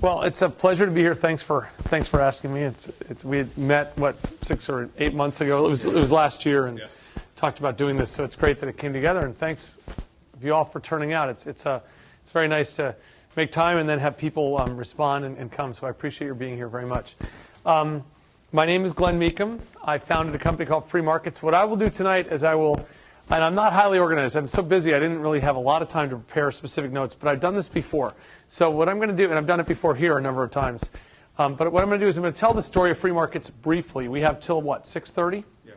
Well, it's a pleasure to be here. Thanks for asking me. We had met 6 or 8 months ago. It was last year, and talked about doing this. So it's great that it came together. And thanks you all for turning out. It's very nice to make time and then have people respond and come. So I appreciate your being here very much. My name is Glen Meakem. I founded a company called FreeMarkets. What I will do tonight is and I'm not highly organized. I'm so busy I didn't really have a lot of time to prepare specific notes, but I've done this before. So what I'm going to do, and I've done it before here a number of times, but what I'm going to do is I'm going to tell the story of FreeMarkets briefly. We have till, 6:30? Yeah.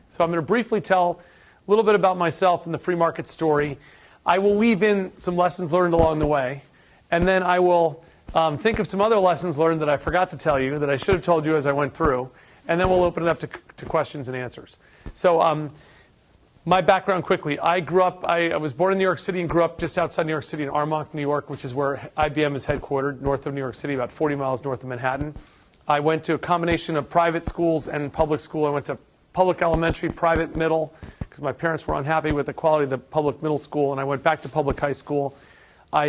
So I'm going to briefly tell a little bit about myself and the FreeMarkets story. I will weave in some lessons learned along the way, and then I will think of some other lessons learned that I forgot to tell you, that I should have told you as I went through, and then we'll open it up to questions and answers. So my background quickly. I was born in New York City and grew up just outside New York City in Armonk, New York, which is where IBM is headquartered, north of New York City, about 40 miles north of Manhattan. I went to a combination of private schools and public school. I went to public elementary, private middle, because my parents were unhappy with the quality of the public middle school, and I went back to public high school. I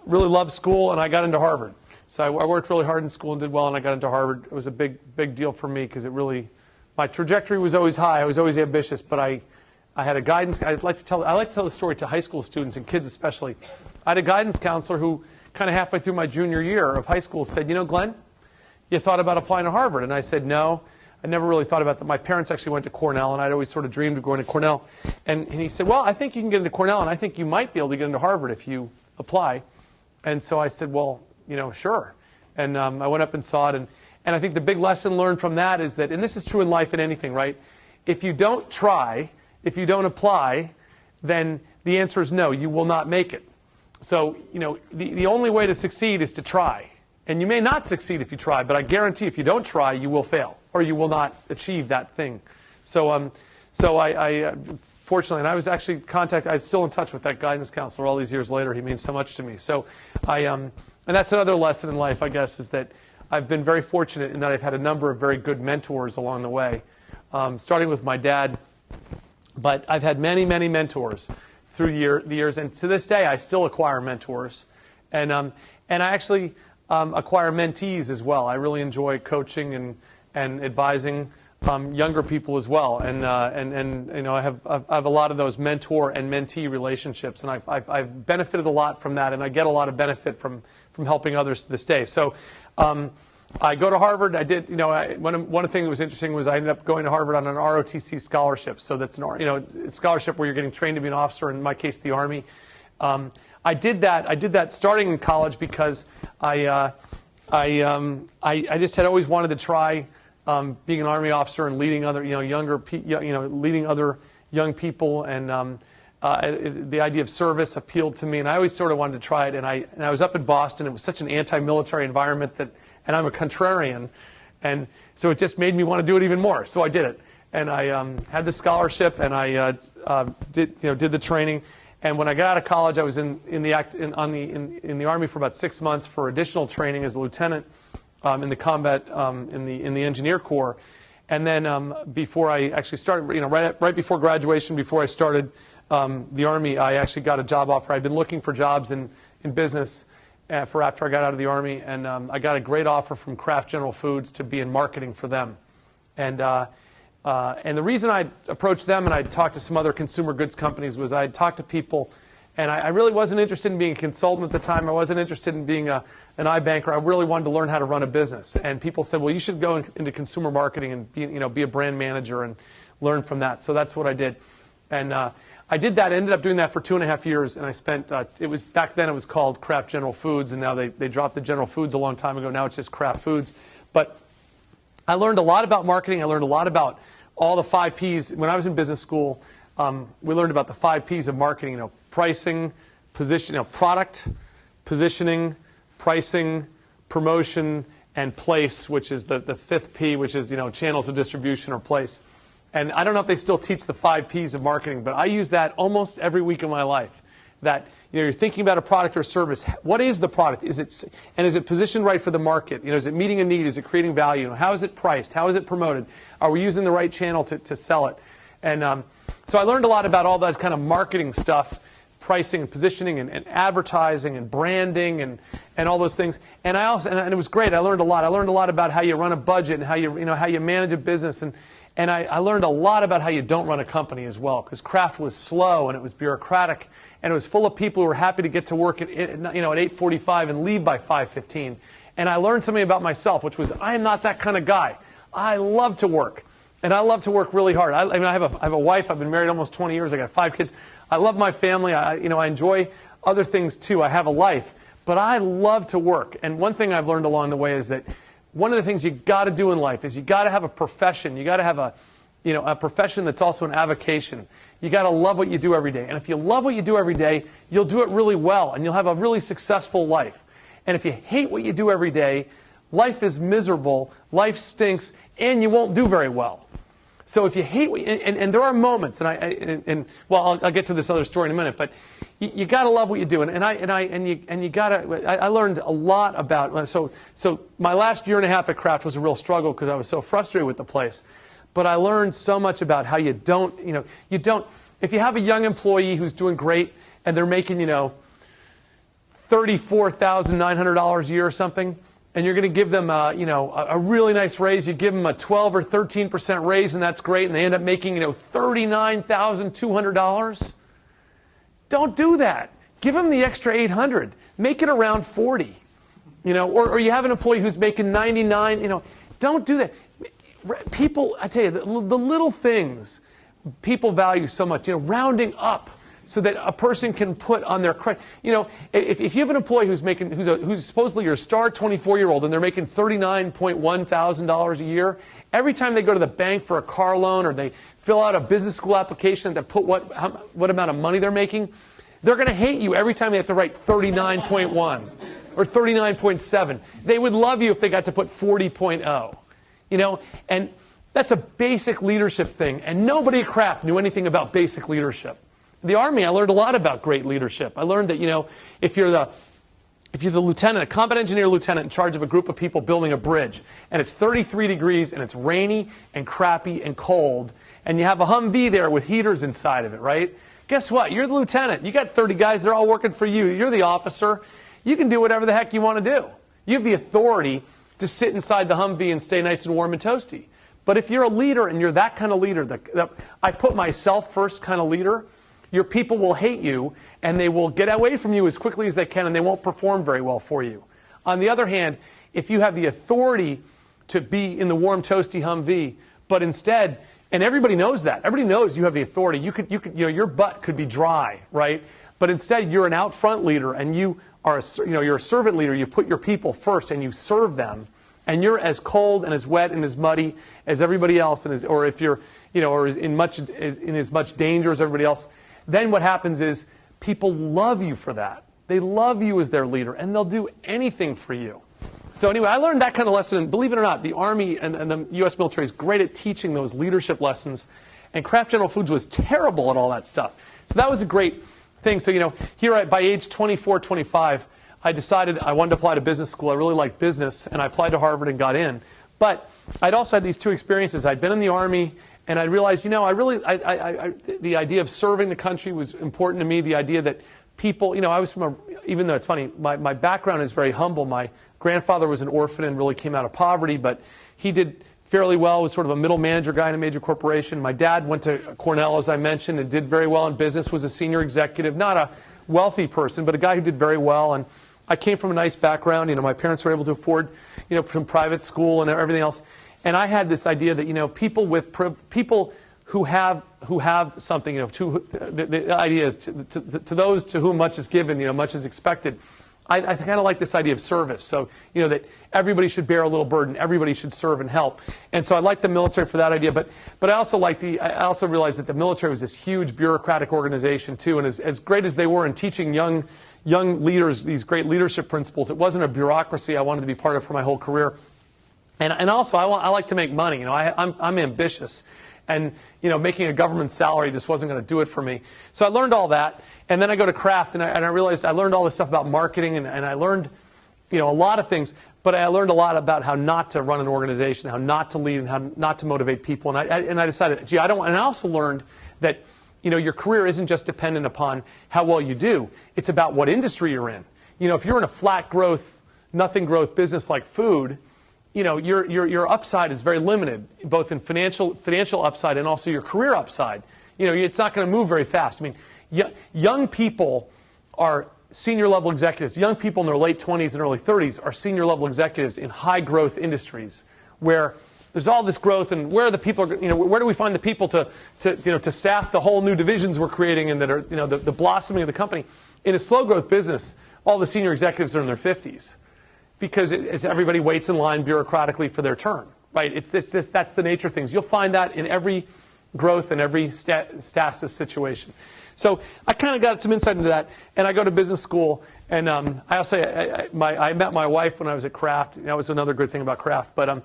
really loved school, and I got into Harvard. So I worked really hard in school and did well, and I got into Harvard. It was a big deal for me because my trajectory was always high. I was always ambitious, but I had a guidance. I like to tell the story to high school students and kids especially. I had a guidance counselor who kind of halfway through my junior year of high school said, Glenn, you thought about applying to Harvard? And I said, no. I never really thought about that. My parents actually went to Cornell, and I'd always sort of dreamed of going to Cornell. And he said, well, I think you can get into Cornell, and I think you might be able to get into Harvard if you apply. And so I said, well, sure. And I went up and saw it. And I think the big lesson learned from that is that, and this is true in life and anything, right? If you don't try, if you don't apply, then the answer is no, you will not make it. So, the only way to succeed is to try. And you may not succeed if you try, but I guarantee if you don't try, you will fail, or you will not achieve that thing. So I fortunately, and I was actually I'm still in touch with that guidance counselor all these years later. He means so much to me. So and that's another lesson in life, I guess, is that I've been very fortunate in that I've had a number of very good mentors along the way, starting with my dad. But I've had many, many mentors through the years, and to this day, I still acquire mentors, and I actually acquire mentees as well. I really enjoy coaching and advising younger people as well, and I have a lot of those mentor and mentee relationships, and I've benefited a lot from that, and I get a lot of benefit from helping others to this day. So. I go to Harvard. I did, one thing that was interesting was I ended up going to Harvard on an ROTC scholarship. So that's a scholarship where you're getting trained to be an officer. In my case, the Army. I did that starting in college because I just had always wanted to try being an Army officer and leading other leading other young people, and the idea of service appealed to me, and I always sort of wanted to try it. And I was up in Boston. It was such an anti-military environment and I'm a contrarian, and so it just made me want to do it even more. So I did it, and I had the scholarship, and I did the training. And when I got out of college, I was in the Army for about 6 months for additional training as a lieutenant in the combat in the Engineer Corps. And then before I actually started, right before graduation, before I started the Army, I actually got a job offer. I'd been looking for jobs in business for after I got out of the Army, and I got a great offer from Kraft General Foods to be in marketing for them. And the reason I approached them and I talked to some other consumer goods companies was I talked to people, and I really wasn't interested in being a consultant at the time. I wasn't interested in being an iBanker. I really wanted to learn how to run a business. And people said, well, you should go into consumer marketing and be a brand manager and learn from that. So that's what I did. And I did that. I ended up doing that for 2.5 years, and I spent. Back then it was called Kraft General Foods, and now they dropped the General Foods a long time ago. Now it's just Kraft Foods. But I learned a lot about marketing. I learned a lot about all the 5 Ps. When I was in business school, we learned about the 5 Ps of marketing. Pricing, position, product, positioning, pricing, promotion, and place, which is the 5th P, which is channels of distribution or place. And I don't know if they still teach the 5 Ps of marketing, but I use that almost every week of my life. That you're thinking about a product or service. What is the product? Is it positioned right for the market? Is it meeting a need? Is it creating value? How is it priced? How is it promoted? Are we using the right channel to sell it? And so I learned a lot about all that kind of marketing stuff pricing and positioning and advertising and branding and all those things. And it was great. I learned a lot. I learned a lot about how you run a budget and how you manage a business. And I learned a lot about how you don't run a company as well, because craft was slow and it was bureaucratic and it was full of people who were happy to get to work at 8:45 and leave by 5:15. And I learned something about myself, which was I am not that kind of guy. I love to work. And I love to work really hard. I have a wife. I've been married almost 20 years. I got 5 kids. I love my family. I enjoy other things too. I have a life, but I love to work. And one thing I've learned along the way is that one of the things you got to do in life is you got to have a profession. You got to have a profession that's also an avocation. You got to love what you do every day. And if you love what you do every day, you'll do it really well, and you'll have a really successful life. And if you hate what you do every day, life is miserable, life stinks, and you won't do very well. So if you hate, and there are moments, I'll get to this other story in a minute, but you got to love what you do, I learned a lot about. So my last year and a half at Kraft was a real struggle because I was so frustrated with the place, but I learned so much about how you don't. If you have a young employee who's doing great and they're making $34,900 a year or something, and you're going to give them a really nice raise. You give them a 12 or 13% raise, and that's great, and they end up making $39,200. Don't do that. Give them the extra $800. Make it around 40. Or you have an employee who's making 99. Don't do that. People, I tell you, the little things people value so much. Rounding up, so that a person can put on their credit. If you have an employee who's supposedly your star 24-year-old and they're making $39.1 thousand a year, every time they go to the bank for a car loan or they fill out a business school application to put what amount of money they're making, they're going to hate you every time they have to write 39.1 or 39.7. They would love you if they got to put 40.0. And that's a basic leadership thing, and nobody at Kraft knew anything about basic leadership. The Army, I learned a lot about great leadership. I learned that, if you're the lieutenant, a combat engineer lieutenant in charge of a group of people building a bridge, and it's 33 degrees, and it's rainy and crappy and cold, and you have a Humvee there with heaters inside of it, right? Guess what? You're the lieutenant. You got 30 guys. They're all working for you. You're the officer. You can do whatever the heck you want to do. You have the authority to sit inside the Humvee and stay nice and warm and toasty. But if you're a leader and you're that kind of leader, I put myself first kind of leader, your people will hate you, and they will get away from you as quickly as they can, and they won't perform very well for you. On the other hand, if you have the authority to be in the warm, toasty Humvee, but instead, and everybody knows that, everybody knows you have the authority. You could, your butt could be dry, right? But instead, you're an out front leader, and you're a servant leader. You put your people first, and you serve them. And you're as cold and as wet and as muddy as everybody else, or if you're, or in as much danger as everybody else. Then what happens is people love you for that. They love you as their leader, and they'll do anything for you. So anyway, I learned that kind of lesson. And believe it or not, the Army and the U.S. military is great at teaching those leadership lessons. And Kraft General Foods was terrible at all that stuff. So that was a great thing. So, here by age 24, 25, I decided I wanted to apply to business school. I really liked business, and I applied to Harvard and got in. But I'd also had these 2 experiences. I'd been in the Army, and I realized, the idea of serving the country was important to me. The idea that people, I was even though it's funny, my background is very humble. My grandfather was an orphan and really came out of poverty, but he did fairly well, was sort of a middle manager guy in a major corporation. My dad went to Cornell, as I mentioned, and did very well in business, was a senior executive, not a wealthy person, but a guy who did very well. And I came from a nice background. My parents were able to afford, some private school and everything else. And I had this idea that, people who have something, the idea is to those to whom much is given, much is expected. I kind of like this idea of service. So, that everybody should bear a little burden, everybody should serve and help. And so I like the military for that idea. But I also realized that the military was this huge bureaucratic organization too. And as great as they were in teaching young leaders these great leadership principles, it wasn't a bureaucracy I wanted to be part of for my whole career. And also, I like to make money. I'm ambitious. And, making a government salary just wasn't going to do it for me. So I learned all that. And then I go to Kraft, and I realized I learned all this stuff about marketing, and I learned, a lot of things. But I learned a lot about how not to run an organization, how not to lead, and how not to motivate people. And I decided, I also learned that your career isn't just dependent upon how well you do. It's about what industry you're in. If you're in a flat growth, nothing growth business like food, your upside is very limited, both in financial upside and also your career upside. It's not going to move very fast. I mean, young people are senior level executives. Young people in their late 20s and early 30s are senior level executives in high growth industries where there's all this growth, and where are the people? Where do we find the people to staff the whole new divisions we're creating and that are the blossoming of the company? In a slow growth business, all the senior executives are in their 50s because it's everybody waits in line bureaucratically for their turn, right? It's just, that's the nature of things. You'll find that in every growth and every stasis situation. So I kind of got some insight into that, and I go to business school, and I'll say I met my wife when I was at Kraft. That was another good thing about Kraft. But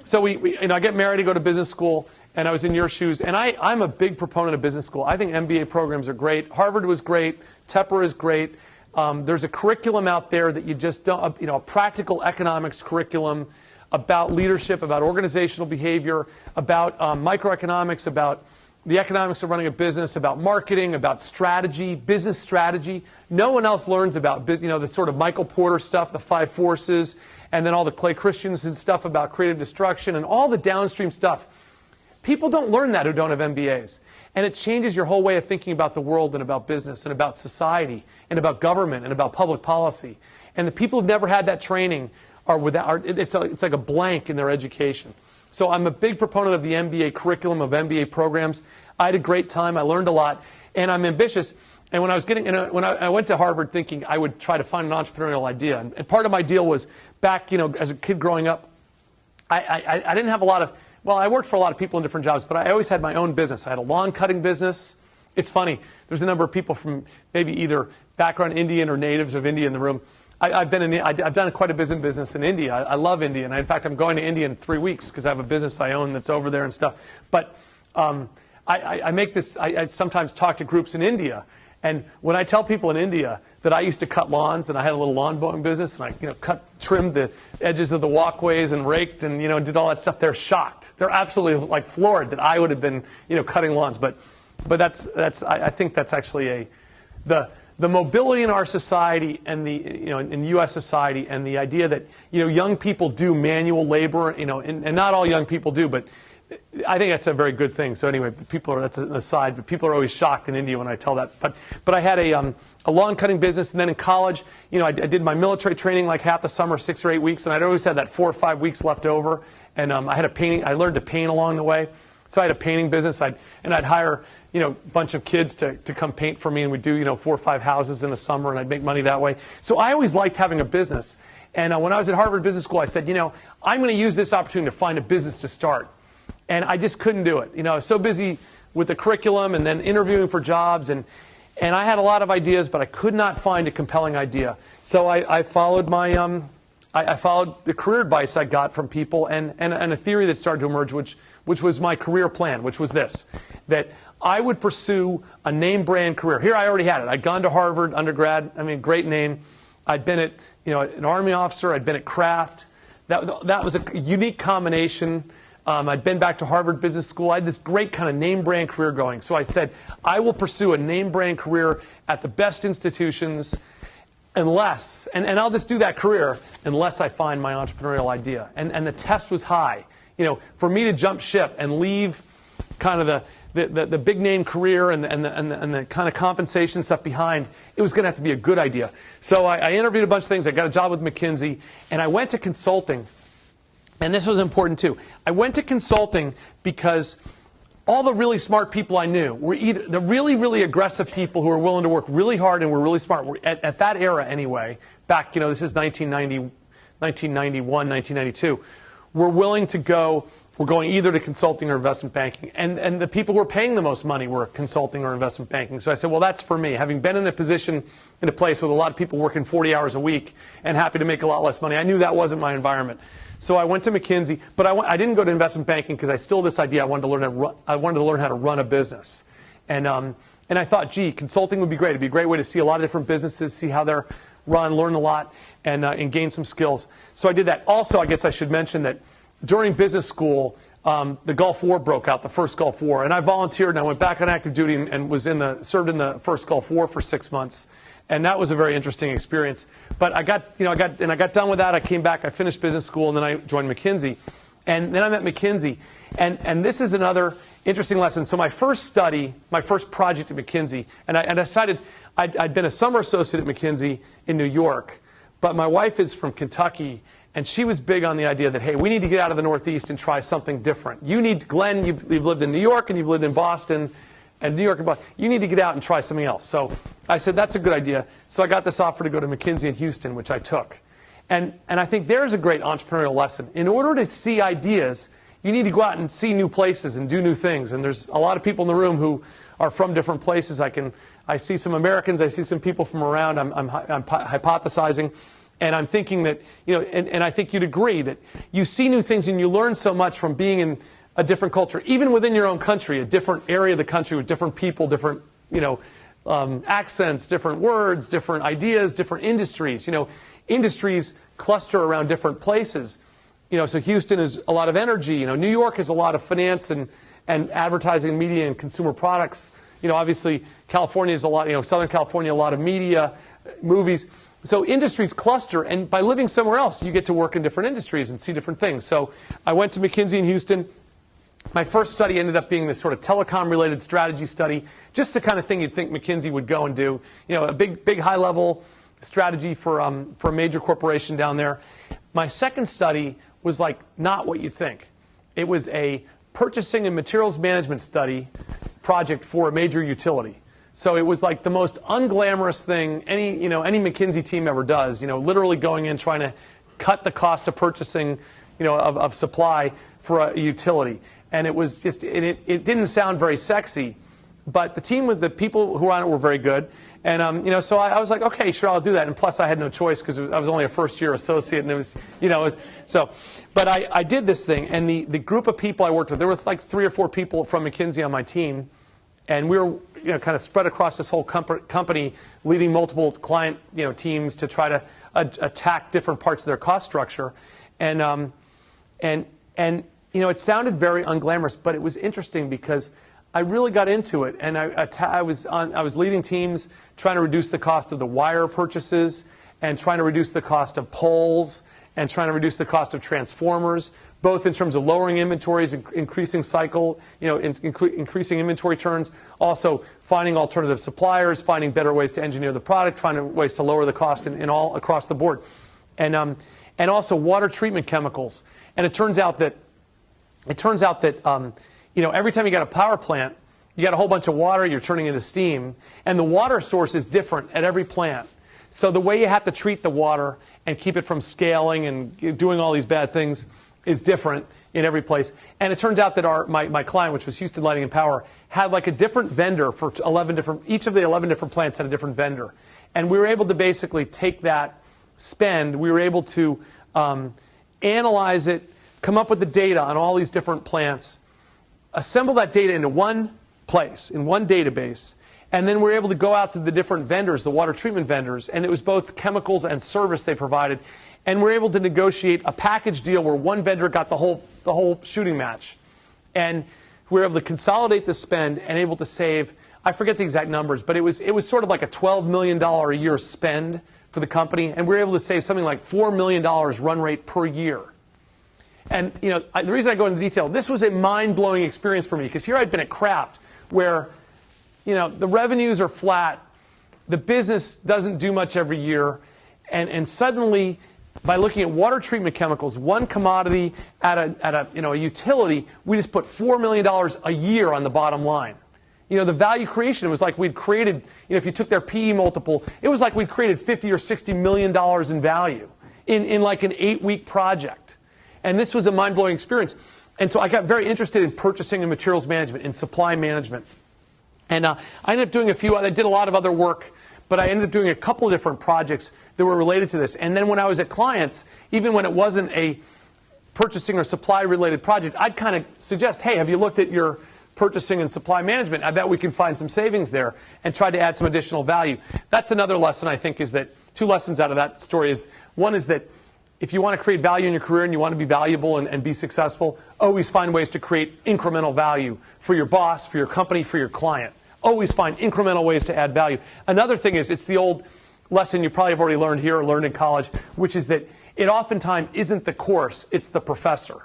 so I get married, I go to business school, and I was in your shoes. And I'm a big proponent of business school. I think MBA programs are great. Harvard was great. Tepper is great. There's a curriculum out there that you just don't, a practical economics curriculum about leadership, about organizational behavior, about microeconomics, about the economics of running a business, about marketing, about strategy, business strategy. No one else learns about, the sort of Michael Porter stuff, the 5 forces, and then all the Clay Christensen stuff about creative destruction and all the downstream stuff. People don't learn that who don't have MBAs. And it changes your whole way of thinking about the world and about business and about society and about government and about public policy. And the people who've never had that training it's like a blank in their education. So I'm a big proponent of the MBA curriculum, of MBA programs. I had a great time. I learned a lot. And I'm ambitious. And when I went to Harvard thinking I would try to find an entrepreneurial idea. And part of my deal was back, as a kid growing up, I didn't have a lot of, I worked for a lot of people in different jobs, but I always had my own business. I had a lawn cutting business. It's funny. There's a number of people from maybe either background Indian or natives of India in the room. I've done quite a bit of business in India. I love India, and in fact, I'm going to India in 3 weeks because I have a business I own that's over there and stuff. But I sometimes talk to groups in India, and when I tell people in India that I used to cut lawns and I had a little lawn mowing business and I trimmed the edges of the walkways and raked and did all that stuff, they're shocked. They're absolutely floored that I would have been cutting lawns. But I think that's actually the mobility in our society and in the U.S. society, and the idea that young people do manual labor, and not all young people do, but I think that's a very good thing. So anyway, that's an aside, but people are always shocked in India when I tell that. But I had a lawn cutting business, and then in college, I did my military training like half the summer, 6 or 8 weeks, and I'd always had that 4 or 5 weeks left over, and I learned to paint along the way. So I had a painting business, and I'd hire a bunch of kids to come paint for me, and we'd do 4 or 5 houses in the summer, and I'd make money that way. So I always liked having a business. And when I was at Harvard Business School, I said, I'm going to use this opportunity to find a business to start. And I just couldn't do it. I was so busy with the curriculum and then interviewing for jobs, and I had a lot of ideas, but I could not find a compelling idea. So I followed I followed the career advice I got from people and a theory that started to emerge, which was my career plan, which was this, that I would pursue a name brand career. Here I already had it. I'd gone to Harvard undergrad. Great name. I'd been at, an Army officer. I'd been at Kraft. That was a unique combination. I'd been back to Harvard Business School. I had this great kind of name brand career going. So I said, I will pursue a name brand career at the best institutions unless, and I'll just do that career unless I find my entrepreneurial idea. And the test was high. For me to jump ship and leave kind of the big name career and the kind of compensation stuff behind, it was going to have to be a good idea. So I interviewed a bunch of things. I got a job with McKinsey, and I went to consulting. And this was important too. I went to consulting because all the really smart people I knew were either the really, really aggressive people who were willing to work really hard and were really smart, at that era anyway, back, this is 1991, 1992, were willing to go, were going either to consulting or investment banking. And the people who were paying the most money were consulting or investment banking. So I said, well, that's for me. Having been in a position, in a place with a lot of people working 40 hours a week and happy to make a lot less money, I knew that wasn't my environment. So I went to McKinsey, but I didn't go to investment banking because I still had this idea I wanted to learn how to run a business. And I thought, gee, consulting would be great. It'd be a great way to see a lot of different businesses, see how they're run, learn a lot, and gain some skills. So I did that. Also, I guess I should mention that during business school, the Gulf War broke out, the first Gulf War, and I volunteered and I went back on active duty and was served in the first Gulf War for 6 months, and that was a very interesting experience. But I got done with that. I came back, I finished business school, and then I joined McKinsey, and then I met McKinsey, and this is another interesting lesson. So my first project at McKinsey, and I decided I'd been a summer associate at McKinsey in New York, but my wife is from Kentucky. And she was big on the idea that, hey, we need to get out of the Northeast and try something different. You need, Glenn, you've lived in New York and you've lived in Boston, and New York and Boston. You need to get out and try something else. So I said, that's a good idea. So I got this offer to go to McKinsey in Houston, which I took. And I think there's a great entrepreneurial lesson. In order to see ideas, you need to go out and see new places and do new things. And there's a lot of people in the room who are from different places. I see some Americans. I see some people from around. I'm hypothesizing. And I'm thinking that, and I think you'd agree that you see new things and you learn so much from being in a different culture, even within your own country, a different area of the country with different people, different, accents, different words, different ideas, different industries. Industries cluster around different places. So Houston is a lot of energy. New York is a lot of finance and advertising, media, and consumer products. Obviously California is a lot. Southern California, a lot of media, movies. So industries cluster, and by living somewhere else, you get to work in different industries and see different things. So I went to McKinsey in Houston. My first study ended up being this sort of telecom-related strategy study, just the kind of thing you'd think McKinsey would go and do. A big high-level strategy for a major corporation down there. My second study was like not what you'd think. It was a purchasing and materials management study project for a major utility. So it was like the most unglamorous thing any McKinsey team ever does. Literally going in trying to cut the cost of purchasing, of supply for a utility. And it was just it didn't sound very sexy, but the people who were on it were very good. And so I was like, okay, sure, I'll do that. And plus, I had no choice because I was only a first-year associate, and it was so. But I did this thing, and the group of people I worked with, there were like 3 or 4 people from McKinsey on my team, and we were kind of spread across this whole company, leading multiple client teams to try to attack different parts of their cost structure, and it sounded very unglamorous, but it was interesting because I really got into it, and I was leading teams trying to reduce the cost of the wire purchases, and trying to reduce the cost of poles, and trying to reduce the cost of transformers, both in terms of lowering inventories, increasing cycle, increasing inventory turns, also finding alternative suppliers, finding better ways to engineer the product, finding ways to lower the cost in all across the board, and also water treatment chemicals. And it turns out that every time you got a power plant, you got a whole bunch of water you're turning into steam, and the water source is different at every plant. So the way you have to treat the water and keep it from scaling and doing all these bad things is different in every place. And it turns out that my client, which was Houston Lighting and Power, had like a different vendor for each of the 11 different plants had a different vendor. And we were able to basically take that spend, we were able to analyze it, come up with the data on all these different plants, assemble that data into one place, in one database, and then we're able to go out to the different vendors, the water treatment vendors, and it was both chemicals and service they provided, and we're able to negotiate a package deal where one vendor got the whole shooting match. And we were able to consolidate the spend and able to save, I forget the exact numbers, but it was sort of like a $12 million a year spend for the company, and we were able to save something like $4 million run rate per year. And the reason I go into detail, this was a mind-blowing experience for me, because here I'd been at Kraft, where the revenues are flat, the business doesn't do much every year, and suddenly, by looking at water treatment chemicals, one commodity at a utility, we just put $4 million a year on the bottom line. The value creation was like we'd created, if you took their PE multiple, it was like we'd created $50 or $60 million in value in like an 8-week project. And this was a mind-blowing experience. And so I got very interested in purchasing and materials management, in supply management. And I ended up doing I did a lot of other work, but I ended up doing a couple of different projects that were related to this. And then when I was at clients, even when it wasn't a purchasing or supply-related project, I'd kind of suggest, hey, have you looked at your purchasing and supply management? I bet we can find some savings there, and try to add some additional value. That's another lesson, I think, is that 2 lessons out of that story is, one is that if you want to create value in your career and you want to be valuable and be successful, always find ways to create incremental value for your boss, for your company, for your client. Always find incremental ways to add value. Another thing is, it's the old lesson you probably have already learned here or learned in college, which is that it oftentimes isn't the course, it's the professor,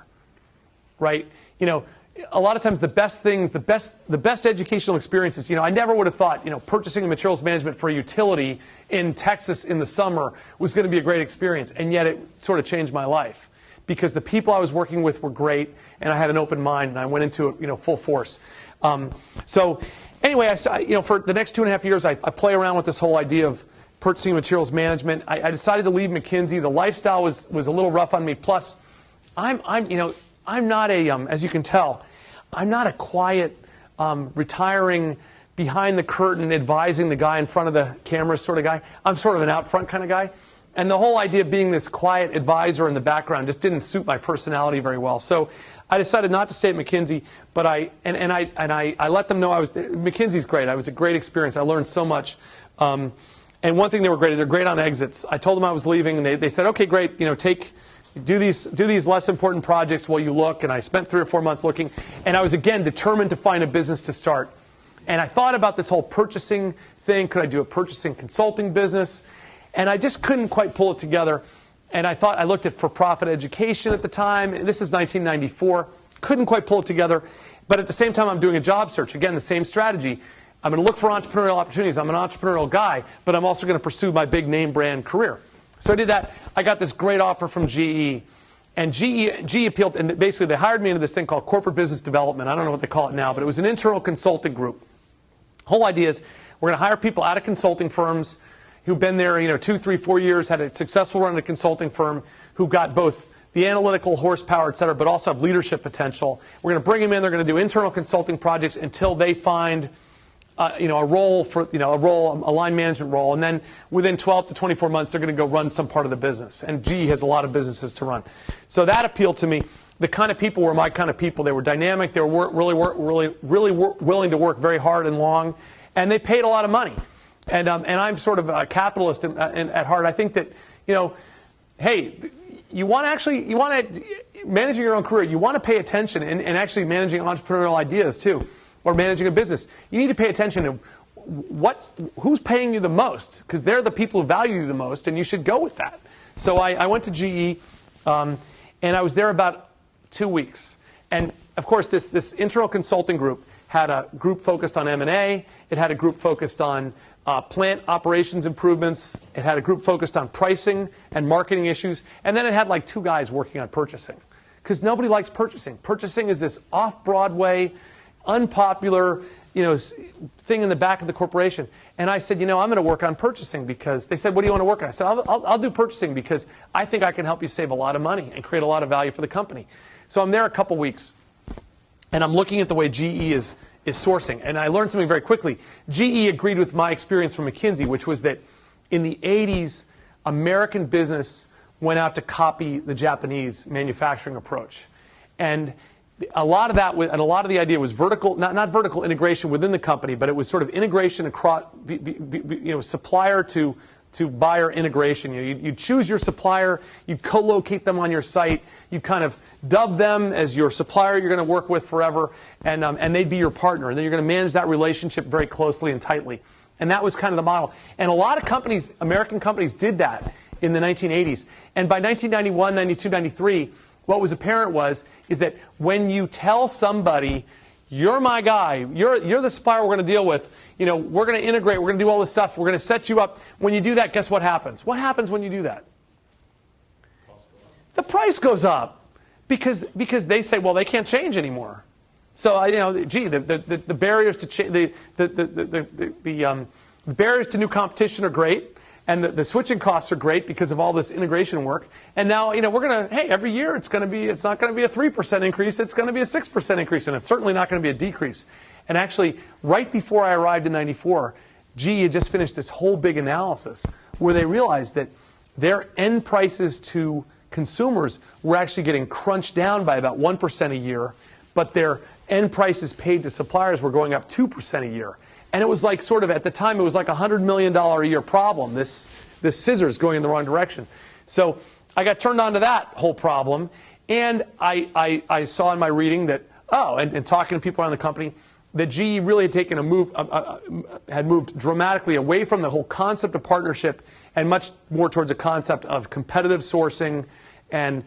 right? You know, a lot of times the best things, the best educational experiences, you know, I never would have thought, you know, purchasing and materials management for a utility in Texas in the summer was going to be a great experience. And yet it sort of changed my life because the people I was working with were great and I had an open mind and I went into it, you know, full force. So anyway, you know, for the next 2.5 years, I play around with this whole idea of purchasing and materials management. I decided to leave McKinsey. The lifestyle was a little rough on me. Plus, I'm not a, as you can tell, I'm not a quiet, retiring, behind the curtain, advising the guy in front of the camera sort of guy. I'm sort of an out front kind of guy. And the whole idea of being this quiet advisor in the background just didn't suit my personality very well. So I decided not to stay at McKinsey, but I let them know McKinsey's great. It was a great experience. I learned so much. And one thing they're great on exits. I told them I was leaving, and they said, okay, great, you know, do these less important projects while you look. And I spent 3 or 4 months looking, and I was again determined to find a business to start. And I thought about this whole purchasing thing. Could I do a purchasing consulting business? And I just couldn't quite pull it together. And I looked at for-profit education at the time. And this is 1994. Couldn't quite pull it together. But at the same time, I'm doing a job search. Again, the same strategy. I'm going to look for entrepreneurial opportunities. I'm an entrepreneurial guy, but I'm also going to pursue my big name brand career. So I did that. I got this great offer from GE. And GE appealed, and basically they hired me into this thing called corporate business development. I don't know what they call it now, but it was an internal consulting group. Whole idea is we're going to hire people out of consulting firms who've been there, you know, 2, 3, 4 years, had a successful run at a consulting firm, who got both the analytical horsepower, et cetera, but also have leadership potential. We're going to bring them in. They're going to do internal consulting projects until they find a role a line management role, and then within 12 to 24 months, they're going to go run some part of the business. And GE has a lot of businesses to run. So that appealed to me. The kind of people were my kind of people. They were dynamic. They were really willing to work very hard and long, and they paid a lot of money. And I'm sort of a capitalist at heart. I think that, you know, hey, you want to managing your own career. You want to pay attention and actually managing entrepreneurial ideas too, or managing a business. You need to pay attention to who's paying you the most, because they're the people who value you the most, and you should go with that. So I went to GE, and I was there about 2 weeks. And of course, this internal consulting group had a group focused on M&A. It had a group focused on plant operations improvements. It had a group focused on pricing and marketing issues. And then it had like 2 guys working on purchasing, because nobody likes purchasing. Purchasing is this off-Broadway, unpopular, you know, thing in the back of the corporation. And I said, you know, I'm going to work on purchasing, because they said, what do you want to work on? I said, I'll do purchasing, because I think I can help you save a lot of money and create a lot of value for the company. So I'm there a couple weeks, and I'm looking at the way GE is sourcing. And I learned something very quickly. GE agreed with my experience from McKinsey, which was that in the 80s, American business went out to copy the Japanese manufacturing approach. And a lot of that, and a lot of the idea was vertical, not vertical integration within the company, but it was sort of integration across, supplier to buyer integration. You'd choose your supplier, you'd co-locate them on your site, you'd kind of dub them as your supplier you're going to work with forever, and they'd be your partner. And then you're going to manage that relationship very closely and tightly. And that was kind of the model. And a lot of companies, American companies, did that in the 1980s. And by 1991, 92, 93, what was apparent is that when you tell somebody, you're my guy, you're the supplier we're going to deal with, you know, we're going to integrate, we're going to do all this stuff, we're going to set you up. When you do that, guess what happens? What happens when you do that? The price goes up, because they say, well, they can't change anymore. So the barriers to the barriers to new competition are great. And the switching costs are great because of all this integration work. And now, you know, we're going to, hey, every year it's not going to be a 3% increase, it's going to be a 6% increase, and it's certainly not going to be a decrease. And actually, right before I arrived in 94, GE had just finished this whole big analysis where they realized that their end prices to consumers were actually getting crunched down by about 1% a year, but their end prices paid to suppliers were going up 2% a year. And it was like sort of, at the time, it was like a $100 million a year problem, this scissors going in the wrong direction. So I got turned on to that whole problem, and I saw in my reading that, and talking to people around the company, that GE really had taken a move, had moved dramatically away from the whole concept of partnership and much more towards a concept of competitive sourcing. And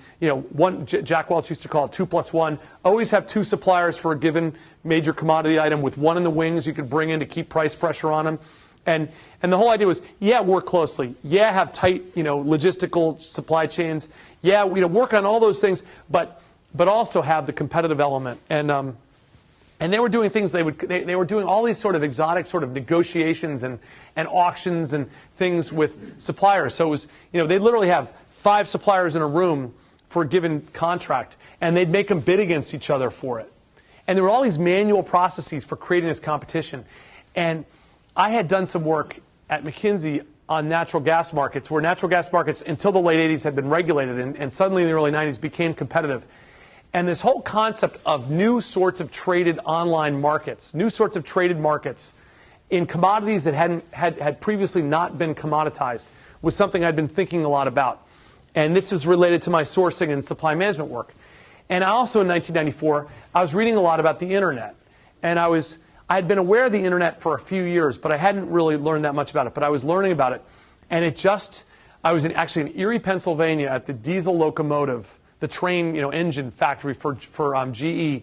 Jack Welch used to call it 2+1. Always have 2 suppliers for a given major commodity item, with one in the wings you could bring in to keep price pressure on them. And the whole idea was, work closely. Have tight, logistical supply chains. Work on all those things, but also have the competitive element. And they were doing things, they were doing all these sort of exotic sort of negotiations and auctions and things with suppliers. So it was, they literally have 5 suppliers in a room for a given contract, and they'd make them bid against each other for it. And there were all these manual processes for creating this competition. And I had done some work at McKinsey on natural gas markets, where natural gas markets until the late 80s had been regulated, and suddenly in the early 90s became competitive. And this whole concept of new sorts of traded online markets, new sorts of traded markets in commodities that had previously not been commoditized, was something I'd been thinking a lot about. And this was related to my sourcing and supply management work. And also in 1994, I was reading a lot about the internet. And I had been aware of the internet for a few years, but I hadn't really learned that much about it. But I was learning about it. And I was actually in Erie, Pennsylvania at the diesel locomotive, the train engine factory for GE.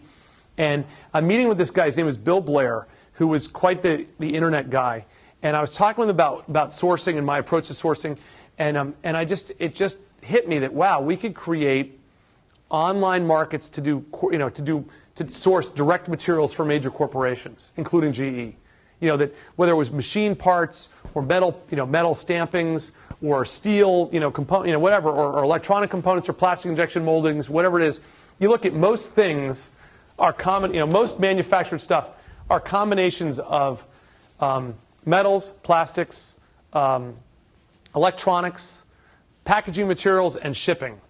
And I'm meeting with this guy. His name was Bill Blair, who was quite the internet guy. And I was talking with him about sourcing and my approach to sourcing. And it just hit me that, wow, we could create online markets to source direct materials for major corporations, including GE. That whether it was machine parts or metal stampings or steel, component, whatever, or electronic components or plastic injection moldings, whatever it is, you look at most things are common. Most manufactured stuff are combinations of metals, plastics, electronics, packaging materials, and shipping.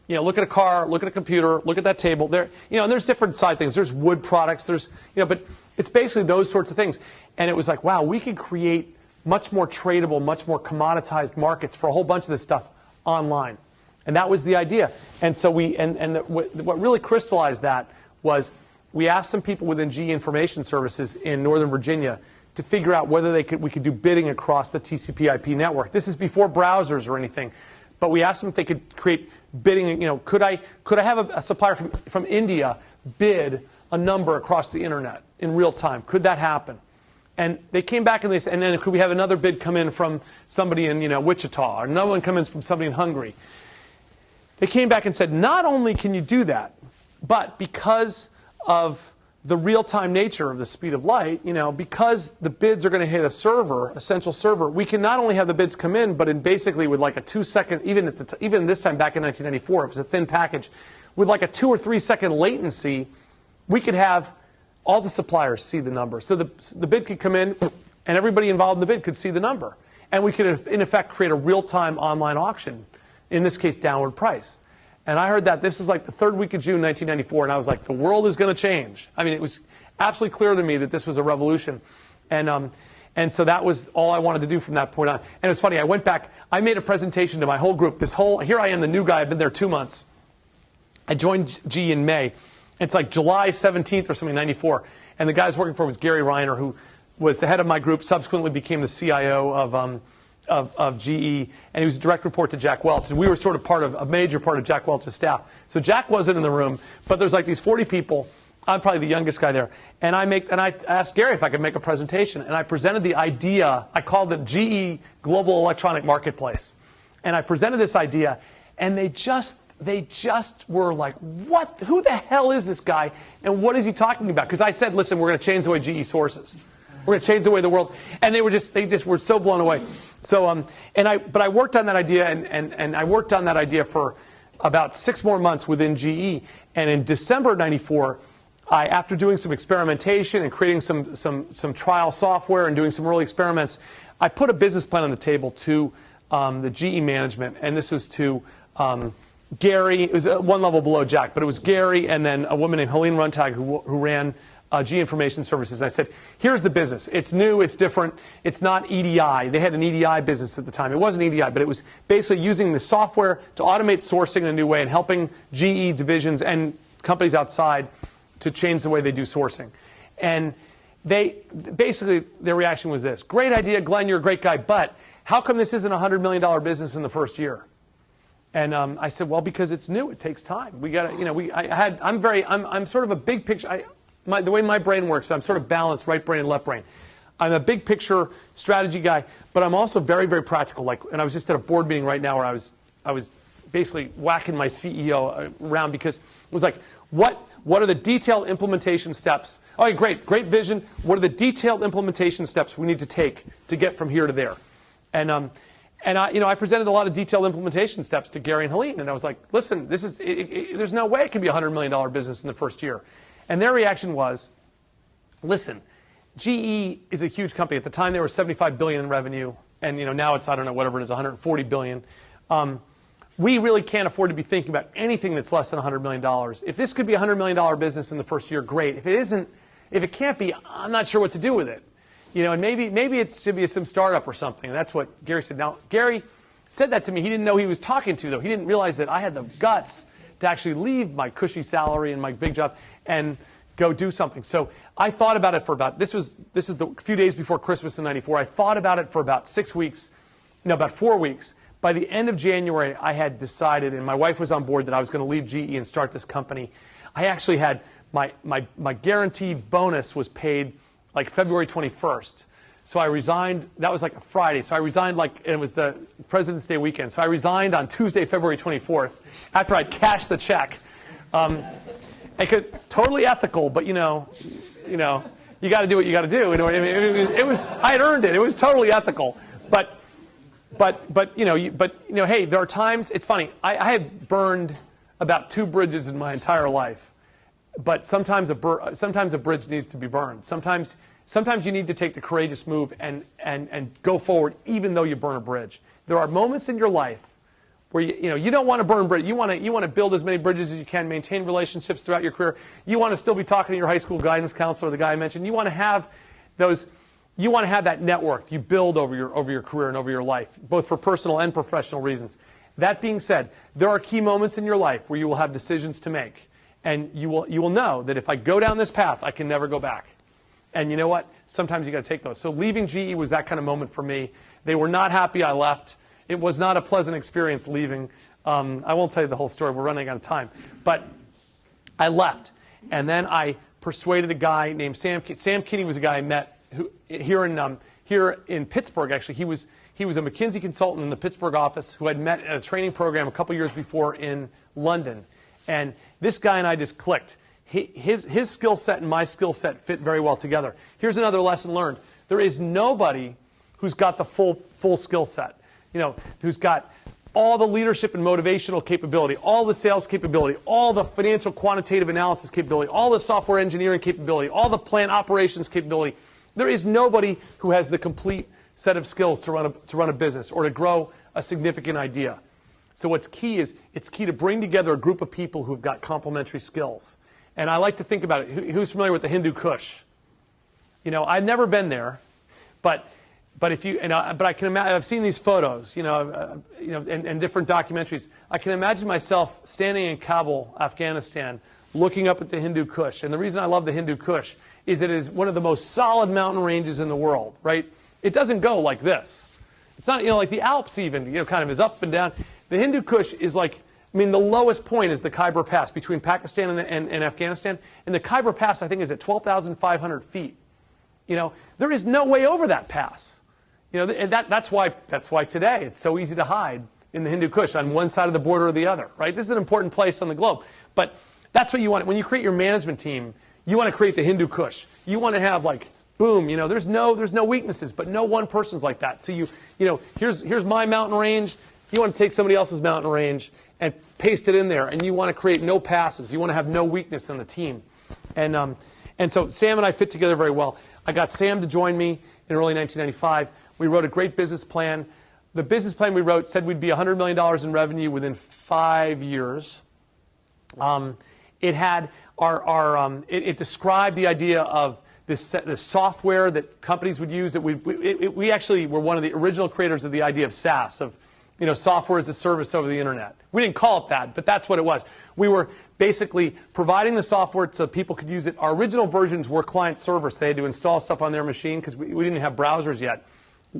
Look at a car, look at a computer, look at that table. There, and there's different side things. There's wood products. There's, but it's basically those sorts of things. And it was like, wow, we could create much more tradable, much more commoditized markets for a whole bunch of this stuff online. And that was the idea. And so what really crystallized that was we asked some people within GE Information Services in Northern Virginia to figure out whether we could do bidding across the TCP/IP network. This is before browsers or anything. But we asked them if they could create bidding. Could I have a supplier from India bid a number across the internet in real time? Could that happen? And they came back and they said, and then could we have another bid come in from somebody in Wichita, or another one come in from somebody in Hungary? They came back and said, not only can you do that, but because of the real-time nature of the speed of light, because the bids are going to hit a server, a central server, we can not only have the bids come in, but in basically with like a 2-second, even this time back in 1994, it was a thin package, with like a 2 or 3 second latency, we could have all the suppliers see the number. So the bid could come in, and everybody involved in the bid could see the number. And we could, in effect, create a real-time online auction, in this case, downward price. And I heard that this is like the 3rd week of June 1994, and I was like, the world is going to change. I mean, it was absolutely clear to me that this was a revolution. And so that was all I wanted to do from that point on. And it was funny, I went back, I made a presentation to my whole group. Here I am, the new guy, I've been there 2 months. I joined GE in May. It's like July 17th or something, 94. And the guy I was working for was Gary Reiner, who was the head of my group, subsequently became the CIO of GE, and he was a direct report to Jack Welch. And we were sort of a major part of Jack Welch's staff. So Jack wasn't in the room, but there's like these 40 people. I'm probably the youngest guy there. And I asked Gary if I could make a presentation. And I presented the idea. I called it GE Global Electronic Marketplace. And I presented this idea, and they just were like, what? Who the hell is this guy? And what is he talking about? Because I said, listen, we're going to change the way GE sources. We're going to change the way the world. And they just were so blown away. So, but I worked on that idea, and I worked on that idea for about 6 more months within GE. And in December of '94, after doing some experimentation and creating some trial software and doing some early experiments, I put a business plan on the table to the GE management, and this was to Gary. It was one level below Jack, but it was Gary and then a woman named Helene Runtag who ran GE Information Services. I said, here's the business. It's new, it's different, it's not EDI. They had an EDI business at the time. It wasn't EDI, but it was basically using the software to automate sourcing in a new way and helping GE divisions and companies outside to change the way they do sourcing. And basically, their reaction was this: great idea, Glenn, you're a great guy, but how come this isn't a $100 million business in the first year? And I said, well, because it's new, it takes time. We got to, I'm sort of a big picture. The way my brain works, I'm sort of balanced, right brain and left brain. I'm a big picture strategy guy, but I'm also very, very practical. And I was just at a board meeting right now where I was basically whacking my CEO around because it was like, what are the detailed implementation steps? Okay, great vision. What are the detailed implementation steps we need to take to get from here to there? And I presented a lot of detailed implementation steps to Gary and Helene, and I was like, listen, there's no way it can be a $100 million business in the first year. And their reaction was, listen, GE is a huge company. At the time, they were $75 billion in revenue, and now it's, I don't know, whatever it is, $140 billion. We really can't afford to be thinking about anything that's less than $100 million. If this could be a $100 million business in the first year, great. If it can't be, I'm not sure what to do with it. And maybe it should be some startup or something. And that's what Gary said. Now, Gary said that to me. He didn't know who he was talking to, though. He didn't realize that I had the guts to actually leave my cushy salary and my big job and go do something. So I thought about it for this was the few days before Christmas in '94. I thought about it for about 4 weeks. By the end of January, I had decided, and my wife was on board, that I was going to leave GE and start this company. I actually had my guaranteed bonus was paid like February 21st. So I resigned. That was like a Friday. So I resigned it was the President's Day weekend. So I resigned on Tuesday, February 24th, after I'd cashed the check. Totally ethical, but you got to do what you got to do. I had earned it. It was totally ethical, but hey, there are times. It's funny. I had burned about 2 bridges in my entire life, but sometimes a bridge needs to be burned. Sometimes you need to take the courageous move and go forward, even though you burn a bridge. There are moments in your life where you don't want to burn bridges. You want to build as many bridges as you can, maintain relationships throughout your career. You want to still be talking to your high school guidance counselor, the guy I mentioned. You want to have those. You want to have that network you build over your career and over your life, both for personal and professional reasons. That being said, there are key moments in your life where you will have decisions to make, and you will know that if I go down this path, I can never go back. And you know what? Sometimes you got to take those. So leaving GE was that kind of moment for me. They were not happy I left. It was not a pleasant experience leaving. I won't tell you the whole story. We're running out of time. But I left. And then I persuaded a guy named Sam. Sam Kinney was a guy I met here in Pittsburgh, actually. He was a McKinsey consultant in the Pittsburgh office who I'd met at a training program a couple years before in London. And this guy and I just clicked. His skill set and my skill set fit very well together. Here's another lesson learned. There is nobody who's got the full skill set. Who's got all the leadership and motivational capability, all the sales capability, all the financial quantitative analysis capability, all the software engineering capability, all the plant operations capability. There is nobody who has the complete set of skills to run a business or to grow a significant idea. So what's key is it's key to bring together a group of people who've got complementary skills. And I like to think about it. Who's familiar with the Hindu Kush? I've never been there, but if you but I can imagine. I've seen these photos, and different documentaries. I can imagine myself standing in Kabul, Afghanistan, looking up at the Hindu Kush. And the reason I love the Hindu Kush is it is one of the most solid mountain ranges in the world. Right? It doesn't go like this. It's not like the Alps even. Kind of is up and down. The Hindu Kush is like. The lowest point is the Khyber Pass between Pakistan and Afghanistan. And the Khyber Pass, I think, is at 12,500 feet. There is no way over that pass. That's why today it's so easy to hide in the Hindu Kush on one side of the border or the other, right? This is an important place on the globe. But that's what you want. When you create your management team, you want to create the Hindu Kush. You want to have boom, there's no weaknesses, but no one person's like that. So here's my mountain range. You want to take somebody else's mountain range and paste it in there, and you want to create no passes. You want to have no weakness on the team. And so Sam and I fit together very well. I got Sam to join me in early 1995. We wrote a great business plan. The business plan we wrote said we'd be $100 million in revenue within 5 years. It had it described the idea of this software that companies would use. That we actually were one of the original creators of the idea of SaaS, of software as a service over the internet. We didn't call it that, but that's what it was. We were basically providing the software so people could use it. Our original versions were client server, so they had to install stuff on their machine because we didn't have browsers yet.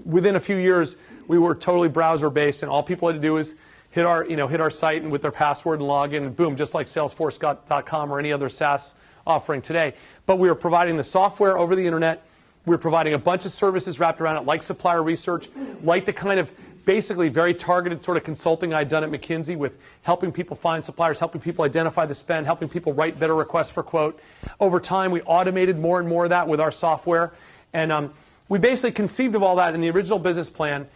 Within a few years, we were totally browser-based, and all people had to do is hit our site and with their password and log in, and boom, just like Salesforce.com or any other SaaS offering today. But we were providing the software over the internet. We were providing a bunch of services wrapped around it, like supplier research, like the kind of basically very targeted sort of consulting I'd done at McKinsey with helping people find suppliers, helping people identify the spend, helping people write better requests for quote. Over time, we automated more and more of that with our software. And we basically conceived of all that in the original business plan.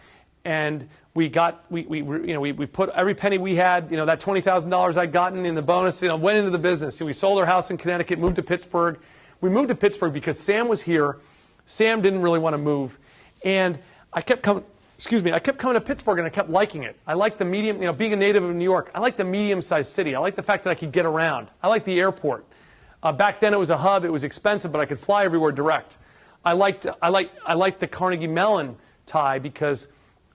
And we put every penny we had, that $20,000 I'd gotten in the bonus, went into the business. We sold our house in Connecticut, moved to Pittsburgh. We moved to Pittsburgh because Sam was here. Sam didn't really want to move. And I kept coming to Pittsburgh and I kept liking it. I liked the medium, being a native of New York, I like the medium-sized city. I like the fact that I could get around. I like the airport. Back then it was a hub, it was expensive, but I could fly everywhere direct. I liked the Carnegie Mellon tie because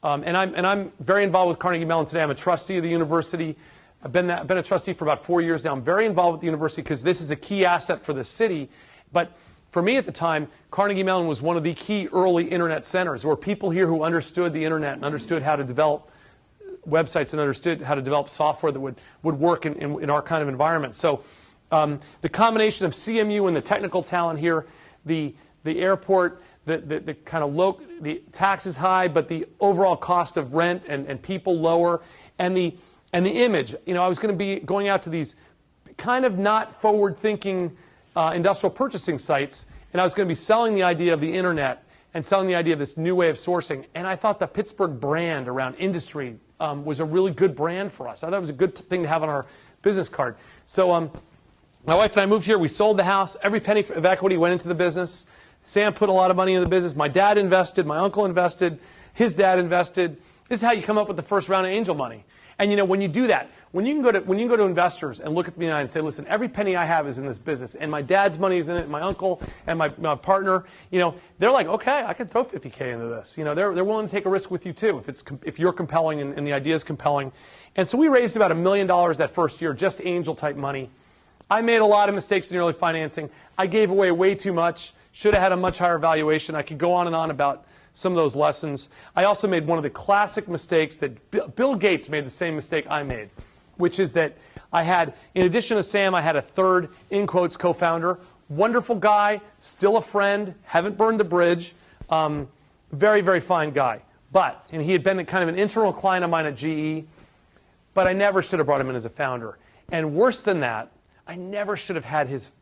and I'm very involved with Carnegie Mellon today. I'm a trustee of the university. I've been a trustee for about 4 years now. I'm very involved with the university because this is a key asset for the city. But for me at the time, Carnegie Mellon was one of the key early internet centers. There were people here who understood the internet and understood how to develop websites and understood how to develop software that would work in our kind of environment. So the combination of CMU and the technical talent here, the airport, the kind of the tax is high, but the overall cost of rent and people lower, and the image. I was going to be going out to these kind of not forward-thinking industrial purchasing sites, and I was going to be selling the idea of the internet and selling the idea of this new way of sourcing. And I thought the Pittsburgh brand around industry was a really good brand for us. I thought it was a good thing to have on our business card. So my wife and I moved here. We sold the house. Every penny of equity went into the business. Sam put a lot of money in the business. My dad invested. My uncle invested. His dad invested. This is how you come up with the first round of angel money. And when you do that, when you go to investors and look at me and say, listen, every penny I have is in this business, and my dad's money is in it, and my uncle and my partner, they're like, okay, I can throw $50K into this. They're willing to take a risk with you too if you're compelling and the idea is compelling. And so we raised about $1 million that first year, just angel type money. I made a lot of mistakes in the early financing. I gave away way too much. Should have had a much higher valuation. I could go on and on about some of those lessons. I also made one of the classic mistakes that Bill Gates made the same mistake I made, which is that I had, in addition to Sam, I had a third, in quotes, co-founder. Wonderful guy, still a friend, haven't burned the bridge. Very, very fine guy. And he had been kind of an internal client of mine at GE, but I never should have brought him in as a founder. And worse than that, I never should have had his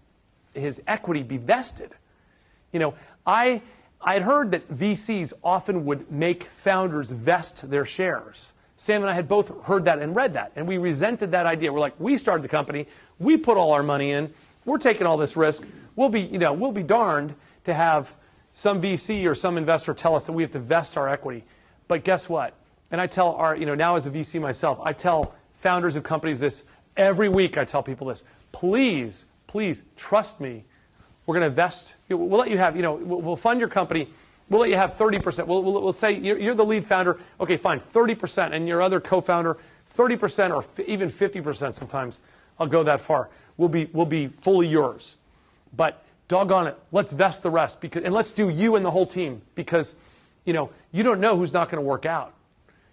equity be vested. I'd heard that VCs often would make founders vest their shares. Sam and I had both heard that and read that, and we resented that idea. We're like, we started the company, we put all our money in, we're taking all this risk. We'll be darned to have some VC or some investor tell us that we have to vest our equity. But guess what? And I tell now as a VC myself, I tell founders of companies this every week. I tell people this: please trust me. We're going to vest. We'll let you have, we'll fund your company. We'll let you have 30%. We'll say you're the lead founder. Okay, fine, 30%, and your other co-founder 30% or even 50% sometimes. I'll go that far. Will be fully yours. But doggone it, let's vest the rest and let's do you and the whole team because you don't know who's not going to work out.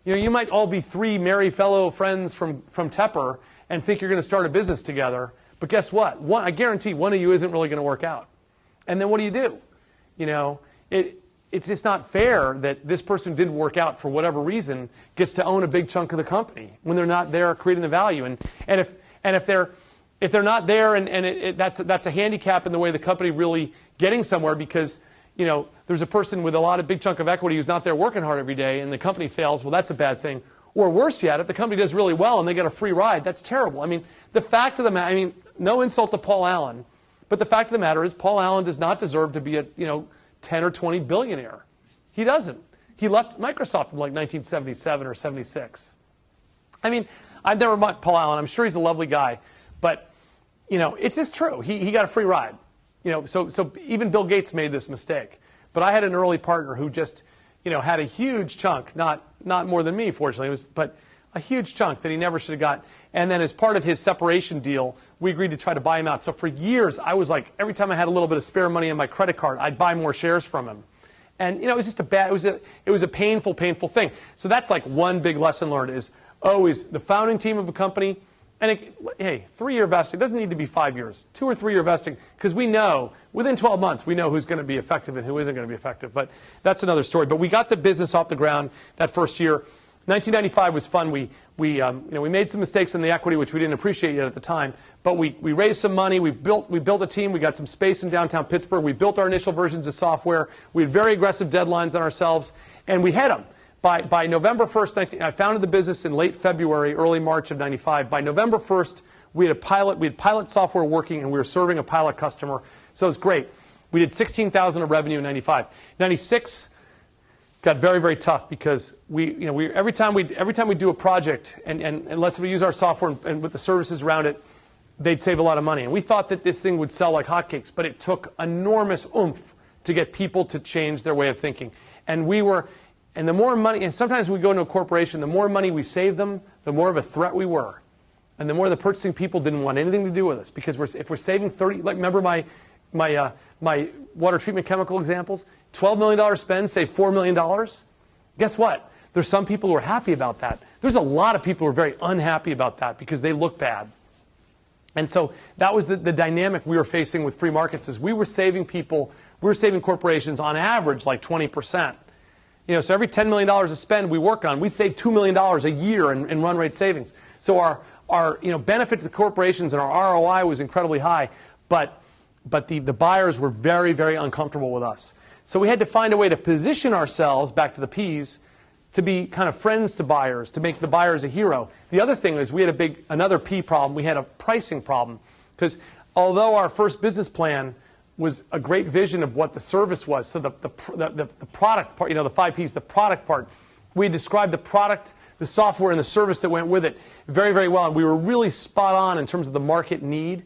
You might all be three merry fellow friends from Tepper and think you're going to start a business together. But guess what? I guarantee one of you isn't really going to work out. And then what do? It's just not fair that this person who didn't work out for whatever reason gets to own a big chunk of the company when they're not there creating the value. And if they're not there and that's a handicap in the way the company really getting somewhere because there's a person with a lot of big chunk of equity who's not there working hard every day and the company fails, well, that's a bad thing. Or worse yet, if the company does really well and they get a free ride, that's terrible. I mean, the fact of the matter, no insult to Paul Allen, but the fact of the matter is Paul Allen does not deserve to be a 10 or 20 billionaire. He doesn't. He left Microsoft in like 1977 or 76. I've never met Paul Allen. I'm sure he's a lovely guy, but it's just true. He got a free ride. So even Bill Gates made this mistake. But I had an early partner who just, had a huge chunk, not more than me, fortunately, but a huge chunk that he never should have got. And then as part of his separation deal, we agreed to try to buy him out. So for years, I was like, every time I had a little bit of spare money on my credit card, I'd buy more shares from him. And, it was just it was a painful thing. So that's like one big lesson learned is always the founding team of a company. And hey, 3-year vesting doesn't need to be 5 years, 2 or 3 year vesting, because we know within 12 months we know who's going to be effective and who isn't going to be effective. But that's another story. But we got the business off the ground that first year. 1995 was fun. We made some mistakes in the equity, which we didn't appreciate yet at the time. But we raised some money. We built a team. We got some space in downtown Pittsburgh. We built our initial versions of software. We had very aggressive deadlines on ourselves, and we hit them. By November 1st, I founded the business in late February, early March of 95. By November 1st, we had pilot software working, and we were serving a pilot customer. So it was great. We did $16,000 of revenue in 95. 96 got very, very tough because every time we do a project and let's say we use our software and with the services around it, they'd save a lot of money. And we thought that this thing would sell like hotcakes, but it took enormous oomph to get people to change their way of thinking. And the more money, and sometimes we go into a corporation, the more money we save them, the more of a threat we were. And the more the purchasing people didn't want anything to do with us. Because if we're saving 30, like remember my water treatment chemical examples, $12 million spend, save $4 million. Guess what? There's some people who are happy about that. There's a lot of people who are very unhappy about that because they look bad. And so that was the dynamic we were facing with FreeMarkets is we were saving corporations on average like 20%. So every $10 million of spend we work on, we save $2 million a year in run rate savings. So our benefit to the corporations and our ROI was incredibly high, but the buyers were very, very uncomfortable with us. So we had to find a way to position ourselves, back to the P's, to be kind of friends to buyers, to make the buyers a hero. The other thing is we had another P problem. We had a pricing problem because although our first business plan was a great vision of what the service was. So the product part, the 5 Ps, the product part, we described the product, the software, and the service that went with it very, very well. And we were really spot on in terms of the market need.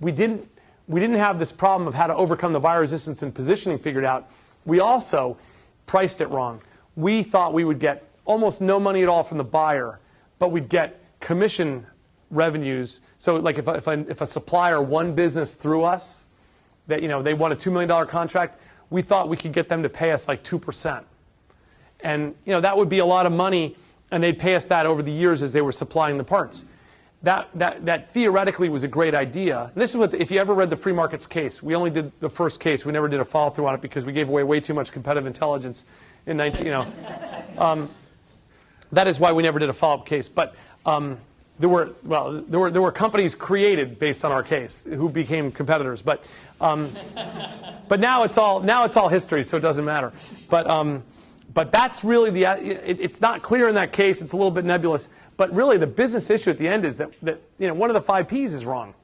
We didn't have this problem of how to overcome the buyer resistance and positioning figured out. We also priced it wrong. We thought we would get almost no money at all from the buyer, but we'd get commission revenues. So like if a supplier won business through us, that they won a $2 million contract, we thought we could get them to pay us like 2%. And that would be a lot of money, and they'd pay us that over the years as they were supplying the parts. That theoretically was a great idea. And this is what, if you ever read the FreeMarkets case, we only did the first case. We never did a follow-through on it because we gave away way too much competitive intelligence in that is why we never did a follow-up case. But there were companies created based on our case who became competitors. But now it's all history, so it doesn't matter. But that's really it's not clear in that case. It's a little bit nebulous. But really, the business issue at the end is that one of the 5 Ps is wrong.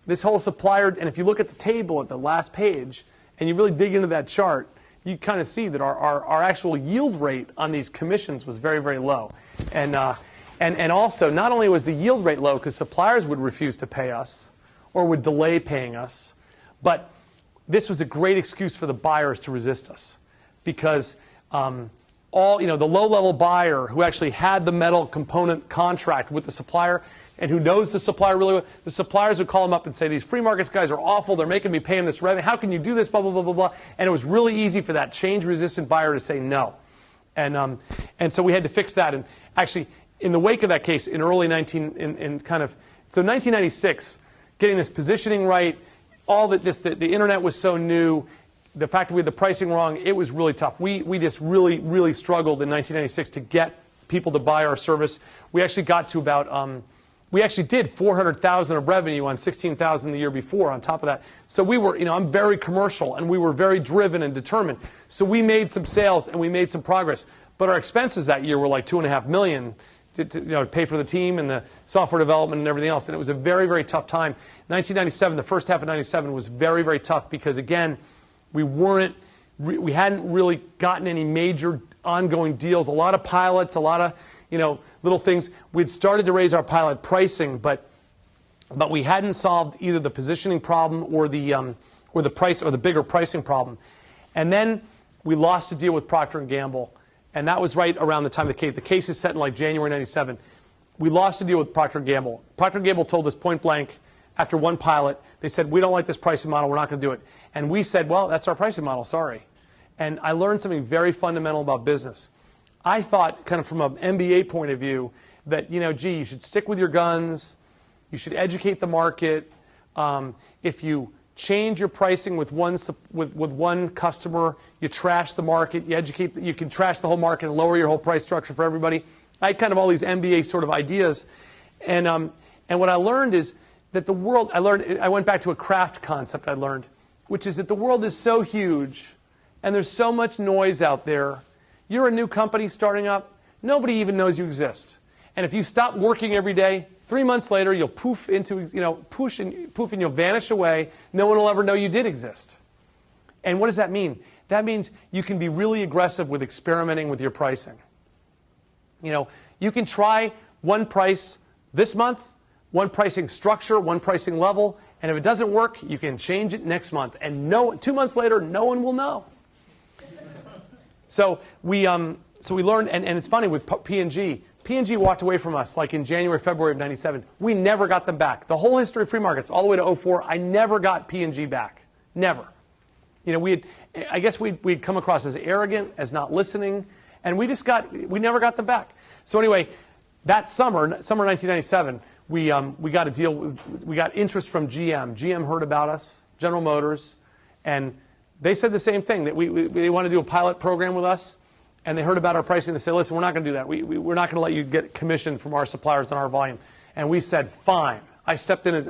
This whole supplier, and if you look at the table at the last page, and you really dig into that chart, you kind of see that our actual yield rate on these commissions was very, very low. And also, not only was the yield rate low because suppliers would refuse to pay us or would delay paying us, but this was a great excuse for the buyers to resist us because the low-level buyer who actually had the metal component contract with the supplier and who knows the supplier really well, the suppliers would call them up and say, these FreeMarkets guys are awful. They're making me pay them this revenue. How can you do this? Blah, blah, blah, blah, blah. And it was really easy for that change-resistant buyer to say no. And so we had to fix that. And actually, in the wake of that case, in early 1996, getting this positioning right, the internet was so new, the fact that we had the pricing wrong, it was really tough. We just really, really struggled in 1996 to get people to buy our service. We actually got to about, we actually did 400,000 of revenue on 16,000 the year before on top of that. So we were, I'm very commercial and we were very driven and determined. So we made some sales and we made some progress. But our expenses that year were like $2.5 million. To pay for the team and the software development and everything else. And it was a very, very tough time. 1997, the first half of 97 was very, very tough because, again, we hadn't really gotten any major ongoing deals. A lot of pilots, a lot of little things. We'd started to raise our pilot pricing, but but we hadn't solved either the positioning problem or the price or the bigger pricing problem. And then we lost a deal with Procter & Gamble, and that was right around the time of the case. The case is set in like January 97. We lost a deal with Procter & Gamble. Procter & Gamble told us point blank, after one pilot, they said, we don't like this pricing model, we're not going to do it. And we said, well, that's our pricing model, sorry. And I learned something very fundamental about business. I thought, kind of from an MBA point of view, that, gee, you should stick with your guns, you should educate the market. If you change your pricing with one customer, you trash the market, you can trash the whole market and lower your whole price structure for everybody. I had kind of all these MBA sort of ideas. And what I learned is that the world, I went back to a craft concept I learned, which is that the world is so huge and there's so much noise out there. You're a new company starting up, nobody even knows you exist. And if you stop working every day, 3 months later, you'll poof and you'll vanish away. No one will ever know you did exist. And what does that mean? That means you can be really aggressive with experimenting with your pricing. You can try one price this month, one pricing structure, one pricing level, and if it doesn't work, you can change it next month. And 2 months later, no one will know. So we learned, and it's funny with P&G. P&G walked away from us like in January, February of 97. We never got them back. The whole history of FreeMarkets, all the way to 04, I never got P&G back. Never. I guess we'd come across as arrogant, as not listening, and we never got them back. So anyway, that summer 1997, we got a deal. We got interest from GM. GM heard about us, General Motors, and they said the same thing, that they want to do a pilot program with us, and they heard about our pricing. They said, listen, we're not going to do that. We're not going to let you get commission from our suppliers on our volume. And we said, fine. I stepped in as,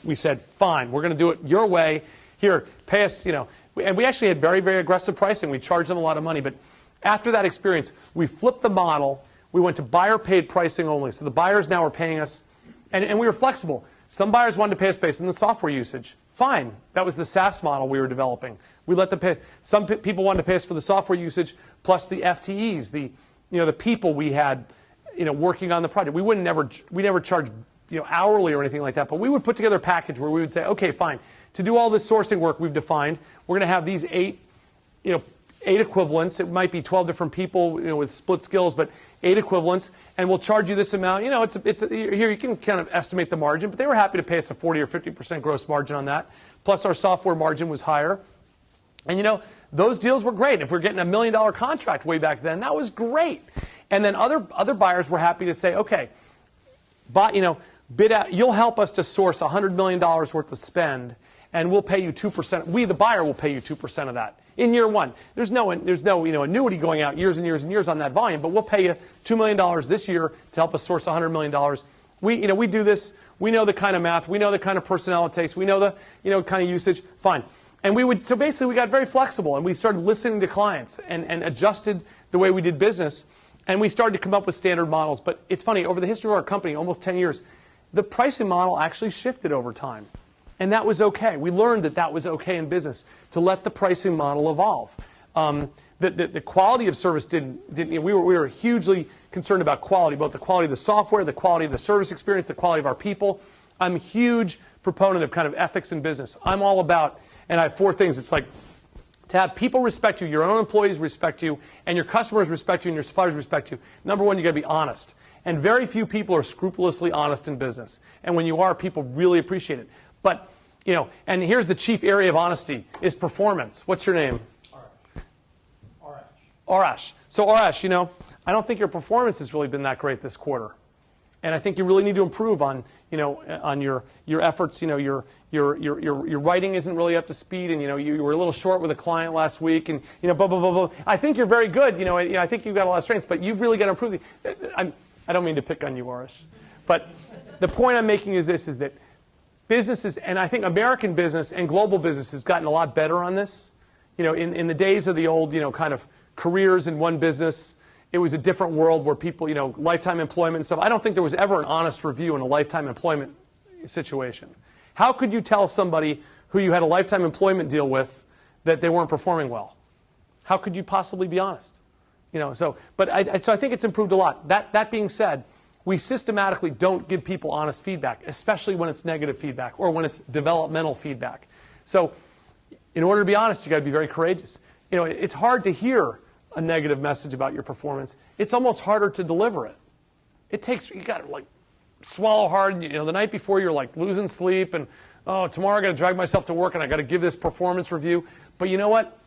we said, fine. We're going to do it your way. Here, pay us, And we actually had very, very aggressive pricing. We charged them a lot of money. But after that experience, we flipped the model. We went to buyer-paid pricing only. So the buyers now are paying us, and we were flexible. Some buyers wanted to pay us based on the software usage. Fine. That was the SaaS model we were developing. We let them pay. Some people wanted to pay us for the software usage plus the FTEs, the people we had, working on the project. We never charge, hourly or anything like that. But we would put together a package where we would say, okay, fine. To do all this sourcing work we've defined, we're going to have these 8 equivalents. It might be 12 different people, with split skills, but 8 equivalents, and we'll charge you this amount. Here you can kind of estimate the margin, but they were happy to pay us a 40 or 50% gross margin on that. Plus our software margin was higher. And those deals were great. If we're getting $1 million contract way back then, that was great. And then other buyers were happy to say, okay, bid out. You'll help us to source $100 million worth of spend, and we'll pay you 2%. We, the buyer, will pay you 2% of that in year one. There's no annuity going out years and years and years on that volume, but we'll pay you $2 million this year to help us source $100 million. We do this. We know the kind of math. We know the kind of personnel it takes. We know the kind of usage. Fine. And so basically we got very flexible, and we started listening to clients and adjusted the way we did business, and we started to come up with standard models. But it's funny, over the history of our company, almost 10 years, the pricing model actually shifted over time. And that was okay. We learned that was okay in business, to let the pricing model evolve. The quality of service we were hugely concerned about quality, both the quality of the software, the quality of the service experience, the quality of our people. I'm a huge proponent of kind of ethics in business. I'm all about, and I have 4 things. It's like to have people respect you, your own employees respect you, and your customers respect you, and your suppliers respect you. Number 1, you got to be honest. And very few people are scrupulously honest in business. And when you are, people really appreciate it. But, and here's the chief area of honesty, is performance. What's your name? Arash. So Arash, I don't think your performance has really been that great this quarter. And I think you really need to improve on, on your efforts. Your writing isn't really up to speed, and you were a little short with a client last week, and blah blah blah blah. I think you're very good. I think you've got a lot of strengths, but you've really got to improve. I don't mean to pick on you, Arash, but the point I'm making is this: is that businesses, and I think American business and global business has gotten a lot better on this. In the days of the old, kind of careers in one business, it was a different world where people, lifetime employment and stuff. I don't think there was ever an honest review in a lifetime employment situation. How could you tell somebody who you had a lifetime employment deal with that they weren't performing well? How could you possibly be honest? So I think it's improved a lot. That being said, we systematically don't give people honest feedback, especially when it's negative feedback or when it's developmental feedback. So in order to be honest, you got to be very courageous. You know, it's hard to hear a negative message about your performance. It's almost harder to deliver it. It takes, you got to like swallow hard. You know, the night before you're like losing sleep and, oh, tomorrow I got to drag myself to work and I got to give this performance review. But you know what?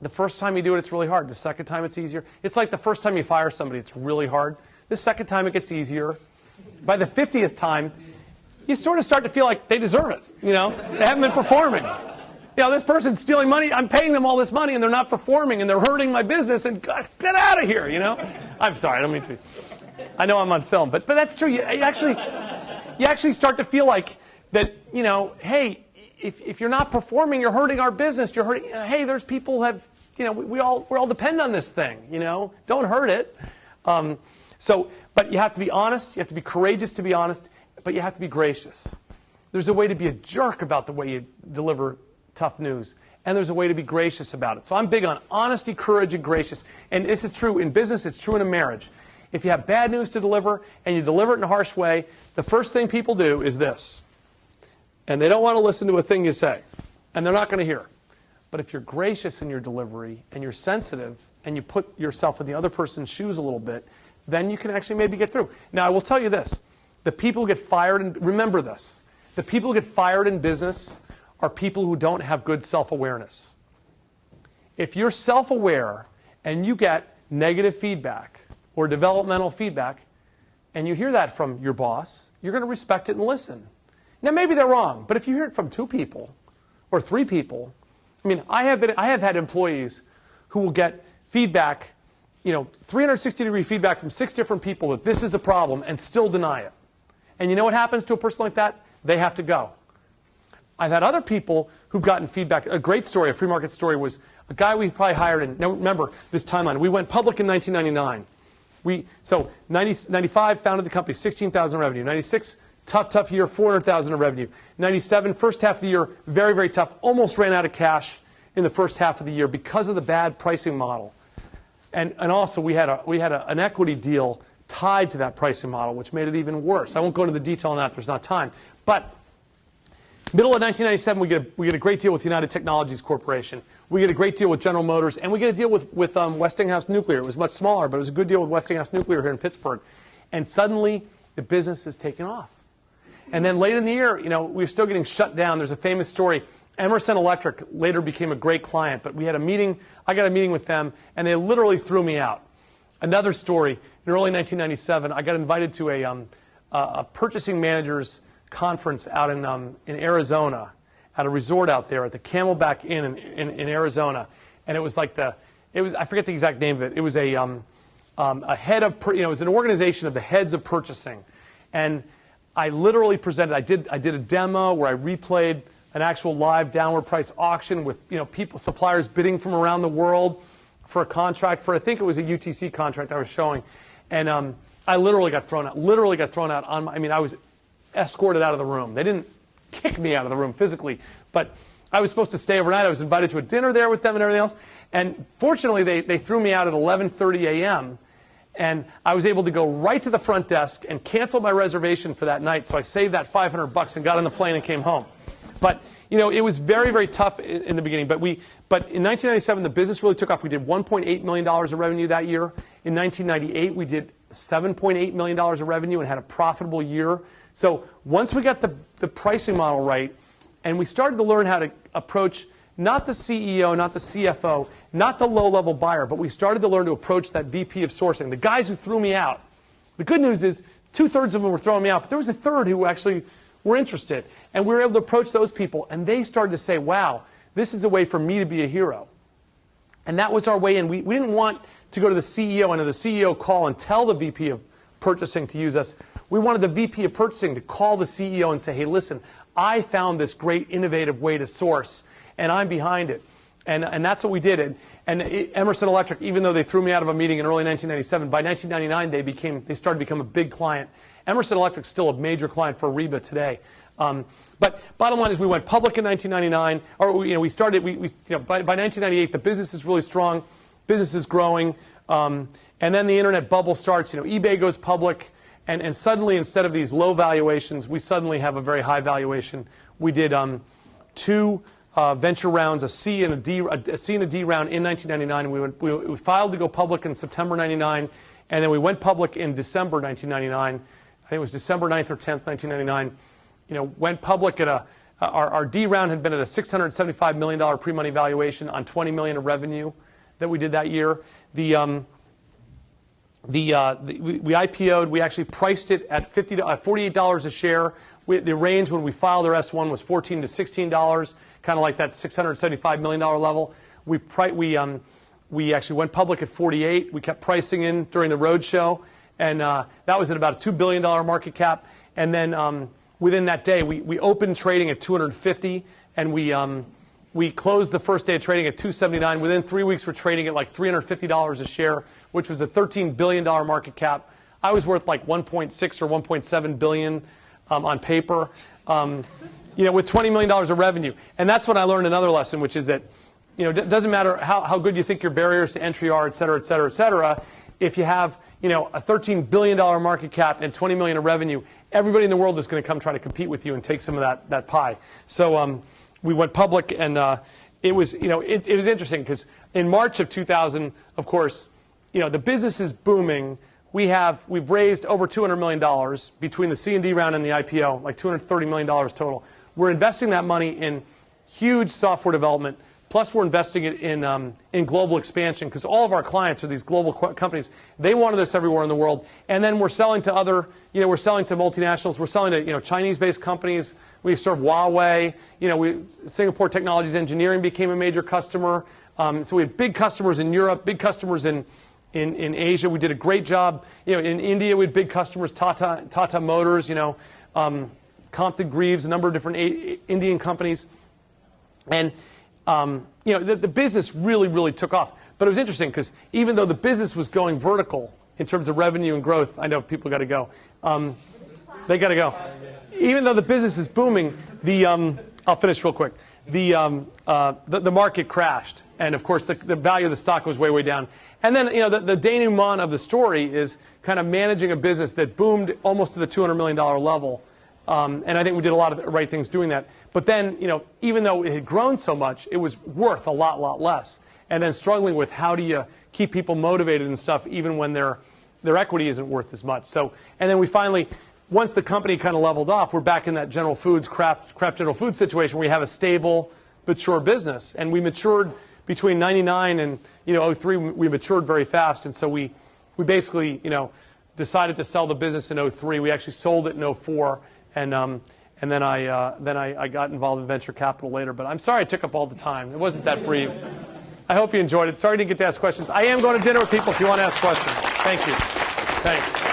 The first time you do it, it's really hard. The second time, it's easier. It's like the first time you fire somebody, it's really hard. The second time, it gets easier. By the 50th time, you sort of start to feel like they deserve it. You know, they haven't been performing. You know, this person's stealing money. I'm paying them all this money, and they're not performing, and they're hurting my business. And God, get out of here. You know, I'm sorry, I don't mean to. I know I'm on film, but that's true. You actually start to feel like that. You know, hey, if you're not performing, you're hurting our business. You're hurting. Hey, there's people who have. You know, we all depend on this thing. You know, don't hurt it. But you have to be honest. You have to be courageous to be honest. But you have to be gracious. There's a way to be a jerk about the way you deliver tough news, and there's a way to be gracious about it. So I'm big on honesty, courage, and gracious. And this is true in business. It's true in a marriage. If you have bad news to deliver and you deliver it in a harsh way, the first thing people do is this. And they don't want to listen to a thing you say, and they're not going to hear. But if you're gracious in your delivery and you're sensitive and you put yourself in the other person's shoes a little bit, then you can actually maybe get through. Now, I will tell you this. The people who get fired, and remember this, the people who get fired in business are people who don't have good self-awareness. If you're self-aware and you get negative feedback or developmental feedback, and you hear that from your boss, you're going to respect it and listen. Now, maybe they're wrong, but if you hear it from 2 people or 3 people, I mean, I have had employees who will get feedback, you know, 360-degree feedback from 6 different people that this is a problem and still deny it. And you know what happens to a person like that? They have to go. I've had other people who've gotten feedback. A great story, a free market story, was a guy we probably hired in, now remember this timeline, we went public in 1999. So 95, founded the company, 16,000 in revenue. 96, tough year, 400,000 in revenue. 97, first half of the year, very, very tough. Almost ran out of cash in the first half of the year because of the bad pricing model. And also we had an equity deal tied to that pricing model, which made it even worse. I won't go into the detail on that. There's not time. But middle of 1997, we get a great deal with United Technologies Corporation. We get a great deal with General Motors, and we get a deal with Westinghouse Nuclear. It was much smaller, but it was a good deal with Westinghouse Nuclear here in Pittsburgh. And suddenly, the business is taking off. And then late in the year, you know, we were still getting shut down. There's a famous story. Emerson Electric later became a great client, but we had a meeting. I got a meeting with them, and they literally threw me out. Another story. In early 1997, I got invited to a purchasing managers conference out in Arizona, at a resort out there at the Camelback Inn in Arizona, and it was like I forget the exact name of it. It was a head of, you know, it was an organization of the heads of purchasing, and I literally presented. I did a demo where I replayed an actual live downward price auction with, you know, suppliers bidding from around the world for a contract for, I think it was a UTC contract I was showing, and I literally got thrown out. I was escorted out of the room. They didn't kick me out of the room physically, but I was supposed to stay overnight. I was invited to a dinner there with them and everything else. And fortunately, they threw me out at 11:30 a.m. And I was able to go right to the front desk and cancel my reservation for that night. So I saved that $500 and got on the plane and came home. But you know, it was very, very tough in the beginning. But in 1997, the business really took off. We did $1.8 million of revenue that year. In 1998, we did $7.8 million of revenue and had a profitable year. So once we got the pricing model right, and we started to learn how to approach not the CEO, not the CFO, not the low-level buyer, but we started to learn to approach that VP of sourcing, the guys who threw me out. The good news is 2/3 of them were throwing me out, but there was a third who actually were interested. And we were able to approach those people, and they started to say, wow, this is a way for me to be a hero. And that was our way in. We didn't want to go to the CEO and have the CEO call and tell the VP of purchasing to use us. We wanted the VP of purchasing to call the CEO and say, hey, listen, I found this great innovative way to source, and I'm behind it. And that's what we did. And Emerson Electric, even though they threw me out of a meeting in early 1997, by 1999 they started to become a big client. Emerson Electric's still a major client for Ariba today. But bottom line is we went public in 1999, or you know, we started. By 1998 the business is really strong, business is growing, and then the internet bubble starts. You know, eBay goes public, And suddenly, instead of these low valuations, we suddenly have a very high valuation. We did 2 venture rounds, a C and a D round in 1999. And we filed to go public in September 99, and then we went public in December 1999. I think it was December 9th or 10th, 1999. Went public at our D round had been at a $675 million pre-money valuation on $20 million of revenue that we did that year. We IPO'd. We actually priced it at $48 a share. The range when we filed our S1 was $14 to $16, kind of like that $675 million level. We actually went public at 48. We kept pricing in during the roadshow, and that was at about a $2 billion market cap. And then within that day, we opened trading at 250, and we closed the first day of trading at 279. Within 3 weeks, we're trading at like $350 a share, which was a $13 billion market cap. I was worth like 1.6 or 1.7 billion on paper, with $20 million of revenue. And that's when I learned another lesson, which is that, it doesn't matter how good you think your barriers to entry are, et cetera, et cetera, et cetera. If you have, a $13 billion market cap and 20 million of revenue, everybody in the world is going to come try to compete with you and take some of that pie. So we went public, and it was, it was interesting because in March of 2000, of course, the business is booming. We've raised over $200 million between the C and D round and the IPO, like $230 million total. We're investing that money in huge software development. Plus, we're investing it in global expansion because all of our clients are these global companies. They wanted us everywhere in the world. And then we're selling to other, we're selling to multinationals. We're selling to, Chinese-based companies. We serve Huawei. Singapore Technologies Engineering became a major customer. So we had big customers in Europe, big customers in Asia. We did a great job. In India, we had big customers, Tata Motors, Compton Greaves, a number of different Indian companies. And the business really, really took off. But it was interesting because even though the business was going vertical in terms of revenue and growth, I know people got to go. They got to go. Even though the business is booming, I'll finish real quick. The market crashed, and of course the value of the stock was way, way down. And then the denouement of the story is kind of managing a business that boomed almost to the $200 million level. And I think we did a lot of the right things doing that. But then, even though it had grown so much, it was worth a lot less. And then struggling with how do you keep people motivated and stuff, even when their equity isn't worth as much. So, and then we finally, once the company kind of leveled off, we're back in that General Foods, Kraft General Foods situation where we have a stable, mature business. And we matured between 99 and 03. We matured very fast, and so we basically decided to sell the business in 03. We actually sold it in 04. And then I got involved in venture capital later. But I'm sorry I took up all the time. It wasn't that brief. I hope you enjoyed it. Sorry I didn't get to ask questions. I am going to dinner with people if you want to ask questions. Thank you. Thanks.